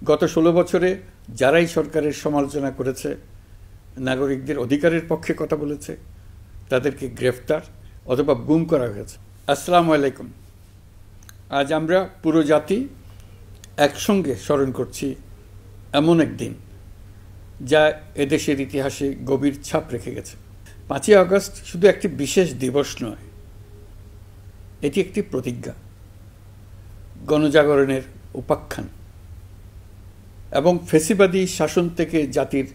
গত 16 বছরে যারাই সরকারের সমালোচনা করেছে, নাগরিকদের অধিকারের পক্ষে কথা বলেছে, তাদেরকে গ্রেফতার অথবা গুম করা হয়েছে। আসসালামু আলাইকুম। আজ আমরা পুরো জাতি একসঙ্গে স্মরণ করছি এমন একদিন যা এদেশের ইতিহাসে গভীর ছাপ রেখে গেছে। 5ই আগস্ট শুধু একটি বিশেষ দিবস নয়, এটি একটি প্রতিজ্ঞা, গণজাগরণের উপাখ্যান এবং ফ্যাসিবাদী শাসন থেকে জাতির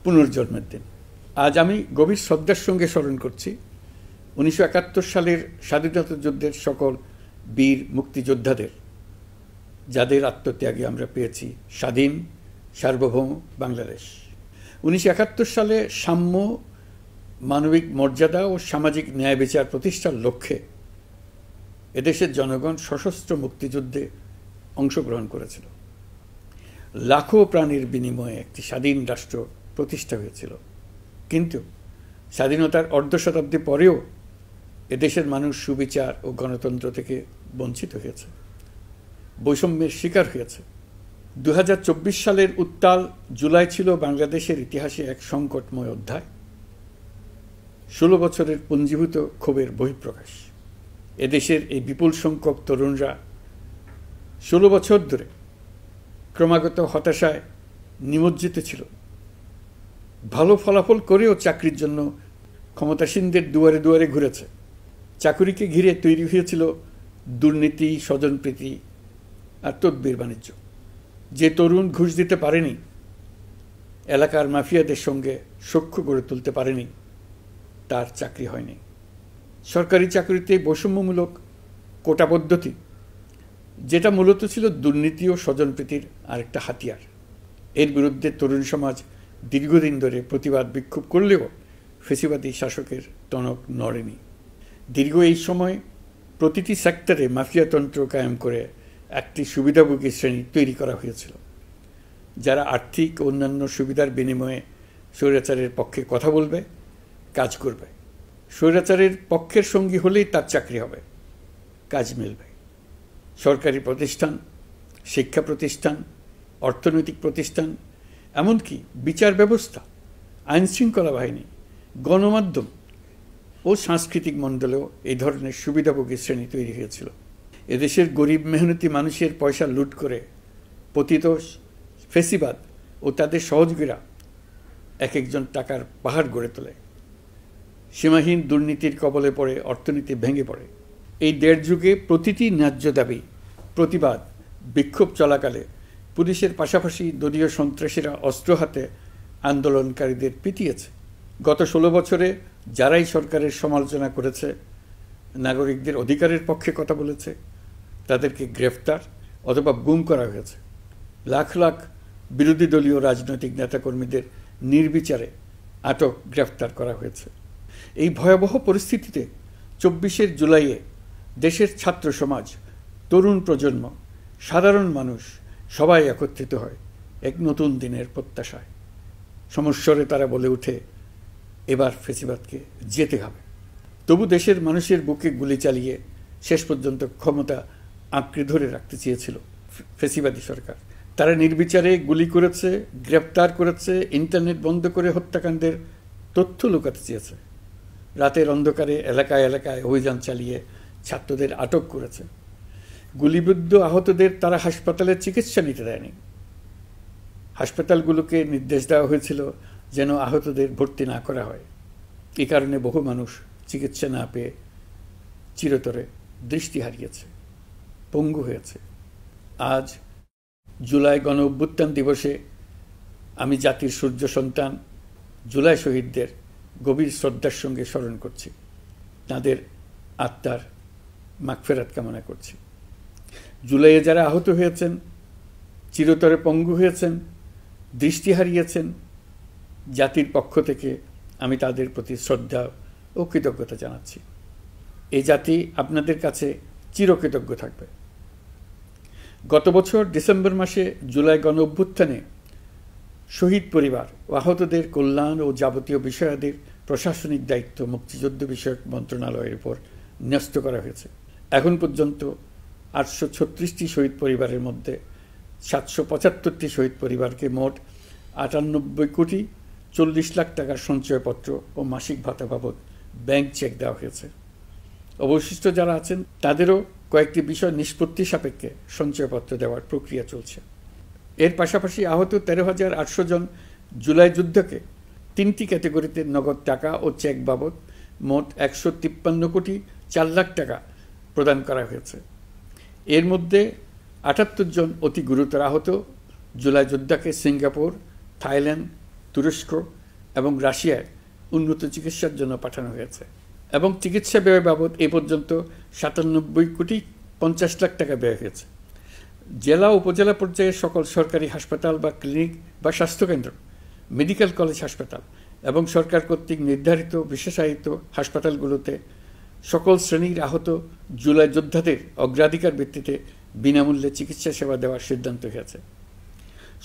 পুনর্জন্মের দিন। আজ আমি গভীর শ্রদ্ধার সঙ্গে স্মরণ করছি 1971 সালের স্বাধীনতা যুদ্ধের সকল বীর মুক্তিযোদ্ধাদের, যাদের আত্মত্যাগে আমরা পেয়েছি স্বাধীন সার্বভৌম বাংলাদেশ। 1971 সালে সাম্য, মানবিক মর্যাদা ও সামাজিক ন্যায় বিচার প্রতিষ্ঠার লক্ষ্যে এদেশের জনগণ সশস্ত্র মুক্তিযুদ্ধে অংশগ্রহণ করেছিল। লাখো প্রাণীর বিনিময়ে একটি স্বাধীন রাষ্ট্র প্রতিষ্ঠা হয়েছিল। কিন্তু স্বাধীনতার অর্ধশতাব্দী পরেও এদেশের মানুষ সুবিচার ও গণতন্ত্র থেকে বঞ্চিত হয়েছে, বৈষম্যের শিকার হয়েছে। 2024 সালের উত্তাল জুলাই ছিল বাংলাদেশের ইতিহাসে এক সংকটময় অধ্যায়, 16 বছরের পুঞ্জীভূত ক্ষোভের বহিঃপ্রকাশ। এদেশের এই বিপুল সংখ্যক তরুণরা 16 বছর ধরে ক্রমাগত হতাশায় নিমজ্জিত ছিল। ভালো ফলাফল করেও চাকরির জন্য ক্ষমতাসীনদের দুয়ারে দুয়ারে ঘুরেছে। চাকুরিকে ঘিরে তৈরি হয়েছিল দুর্নীতি, স্বজনপ্রীতি আর তদবির বাণিজ্য। যে তরুণ ঘুষ দিতে পারেনি, এলাকার মাফিয়াদের সঙ্গে সখ্য গড়ে তুলতে পারেনি, তার চাকরি হয়নি। সরকারি চাকরিতে বৈষম্যমূলক কোটা পদ্ধতি, যেটা মূলত ছিল দুর্নীতি ও স্বজনপ্রীতির আরেকটা হাতিয়ার, এর বিরুদ্ধে তরুণ সমাজ দীর্ঘদিন ধরে প্রতিবাদ বিক্ষোভ করলেও ফ্যাসিবাদী শাসকের টনক নড়েনি। দীর্ঘ এই সময় প্রতিটি সেক্টরে মাফিয়াতন্ত্র কায়েম করে একটি সুবিধাভোগী শ্রেণী তৈরি করা হয়েছিল, যারা আর্থিক ও অন্যান্য সুবিধার বিনিময়ে স্বৈরাচারের পক্ষে কথা বলবে, কাজ করবে। স্বৈরাচারের পক্ষের সঙ্গী হলেই তার চাকরি হবে, কাজ মিলবে। সরকারি প্রতিষ্ঠান, শিক্ষা প্রতিষ্ঠান, অর্থনৈতিক প্রতিষ্ঠান, এমনকি বিচার ব্যবস্থা, আইনশৃঙ্খলা বাহিনী, গণমাধ্যম ও সাংস্কৃতিক মণ্ডলেও এই ধরনের সুবিধাভোগী শ্রেণী তৈরি হয়েছিল। এদেশের গরিব মেহনতি মানুষের পয়সা লুট করে পতিত ফ্যাসিবাদ ও তাদের সহযোগীরা এক একজন টাকার পাহাড় গড়ে তোলে। সীমাহীন দুর্নীতির কবলে পড়ে অর্থনীতি ভেঙে পড়ে। এই 1.5 যুগে প্রতিটি ন্যায্য দাবি, প্রতিবাদ, বিক্ষোভ চলাকালে পুলিশের পাশাপাশি দলীয় সন্ত্রাসীরা অস্ত্র হাতে আন্দোলনকারীদের পিটিয়েছে। গত 16 বছরে যারাই সরকারের সমালোচনা করেছে, নাগরিকদের অধিকারের পক্ষে কথা বলেছে, তাদেরকে গ্রেফতার অথবা গুম করা হয়েছে। লাখ লাখ বিরোধী দলীয় রাজনৈতিক নেতাকর্মীদের নির্বিচারে আটক, গ্রেফতার করা হয়েছে। এই ভয়াবহ পরিস্থিতিতে 24 জুলাইয়ে দেশের ছাত্র সমাজ, তরুণ প্রজন্ম, সাধারণ মানুষ সবাই একত্রিত হয় এক নতুন দিনের প্রত্যাশায়। সমস্বরে তারা বলে ওঠে, এবার ফ্যাসিবাদকে যেতে হবে। তবু দেশের মানুষের বুকে গুলি চালিয়ে শেষ পর্যন্ত ক্ষমতা আঁকড়ে ধরে রাখতে চেয়েছিল ফ্যাসিবাদী সরকার। তারা নির্বিচারে গুলি করেছে, গ্রেপ্তার করেছে, ইন্টারনেট বন্ধ করে হত্যাকাণ্ডের তথ্য লুকাতে চেয়েছে। রাতের অন্ধকারে এলাকায় এলাকায় অভিযান চালিয়ে ছাত্রদের আটক করেছে। গুলিবিদ্ধ আহতদের তারা হাসপাতালে চিকিৎসা নিতে দেয়নি। হাসপাতালগুলোকে নির্দেশ দেওয়া হয়েছিল যেন আহতদের ভর্তি না করা হয়। এ কারণে বহু মানুষ চিকিৎসা না পেয়ে চিরতরে দৃষ্টি হারিয়েছে, পঙ্গু হয়েছে। আজ জুলাই গণ অভ্যুত্থান দিবসে আমি জাতির সূর্য সন্তান জুলাই শহীদদের গভীর শ্রদ্ধার সঙ্গে স্মরণ করছি, তাদের আত্মার মাগফিরাত কামনা করছি। জুলাইয়ে যারা আহত হয়েছেন, চিরতরে পঙ্গু হয়েছেন, দৃষ্টি হারিয়েছেন, জাতির পক্ষ থেকে আমি তাদের প্রতি শ্রদ্ধা ও কৃতজ্ঞতা জানাচ্ছি। এই জাতি আপনাদের কাছে চিরকৃতজ্ঞ থাকবে। গত বছর ডিসেম্বর মাসে জুলাই গণ অভ্যুত্থানে শহীদ পরিবার ও আহতদের কল্যাণ ও যাবতীয় বিষয়াদির প্রশাসনিক দায়িত্ব মুক্তিযুদ্ধ বিষয়ক মন্ত্রণালয়ের উপর ন্যস্ত করা হয়েছে। এখন পর্যন্ত 836টি শহীদ পরিবারের মধ্যে 775টি শহীদ পরিবারকে মোট 98,40,00,00,000 টাকার সঞ্চয়পত্র ও মাসিক ভাতা বাবদ ব্যাংক চেক দেওয়া হয়েছে। অবশিষ্ট যারা আছেন তাদেরও কয়েকটি বিষয় নিষ্পত্তি সাপেক্ষে সঞ্চয়পত্র দেওয়ার প্রক্রিয়া চলছে। এর পাশাপাশি আহত 13,800 জন জুলাই যুদ্ধকে 3টি ক্যাটাগরিতে নগদ টাকা ও চেক বাবদ মোট 153,04,00,000 টাকা প্রদান করা হয়েছে। এর মধ্যে 78 জন অতি গুরুতর আহত জুলাই যোদ্ধাকে সিঙ্গাপুর, থাইল্যান্ড, তুরস্ক এবং রাশিয়ায় উন্নত চিকিৎসার জন্য পাঠানো হয়েছে এবং চিকিৎসা ব্যয় বাবদ এ পর্যন্ত 97,50,00,000 টাকা ব্যয় হয়েছে। জেলা উপজেলা পর্যায়ে সকল সরকারি হাসপাতাল বা ক্লিনিক বা স্বাস্থ্যকেন্দ্র, মেডিকেল কলেজ হাসপাতাল এবং সরকার কর্তৃক নির্ধারিত বিশেষায়িত হাসপাতালগুলোতে সকল শ্রেণীর আহত জুলাই যোদ্ধাদের অগ্রাধিকার ভিত্তিতে বিনামূল্যে চিকিৎসা সেবা দেওয়ার সিদ্ধান্ত হয়েছে।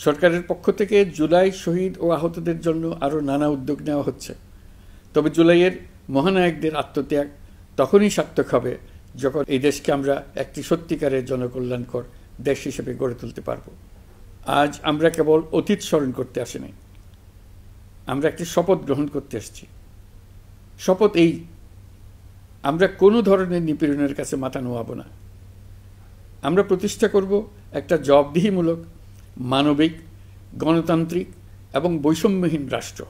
সরকারের পক্ষ থেকে জুলাই শহীদ ও আহতদের জন্য আরও নানা উদ্যোগ নেওয়া হচ্ছে। তবে জুলাইয়ের মহানায়কদের আত্মত্যাগ তখনই সার্থক হবে যখন এই দেশকে আমরা একটি সত্যিকারের জনকল্যাণকর দেশ হিসেবে গড়ে তুলতে পারব। আজ আমরা কেবল অতীত স্মরণ করতে আসিনি, আমরা একটি শপথ গ্রহণ করতে এসেছি। শপথ এই, আমরা কোনো ধরনের নিপীড়নের কাছে মাথা নোয়াব না। আমরা প্রতিষ্ঠা করব একটা জবাবদিহিমূলক, মানবিক, গণতান্ত্রিক এবং বৈষম্যহীন রাষ্ট্র,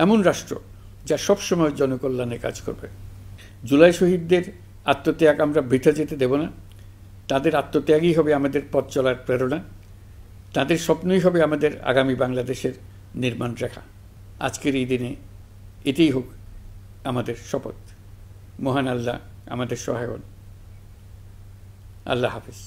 এমন রাষ্ট্র যা সবসময় জনকল্যাণে কাজ করবে। জুলাই শহীদদের আত্মত্যাগ আমরা বৃথা যেতে দেব না। তাদের আত্মত্যাগই হবে আমাদের পথ চলার প্রেরণা, তাদের স্বপ্নই হবে আমাদের আগামী বাংলাদেশের নির্মাণ রেখা। আজকের এই দিনে এটাই হোক আমাদের শপথ। মহান আল্লাহ আমাদের সহায় হন। আল্লাহ হাফিজ।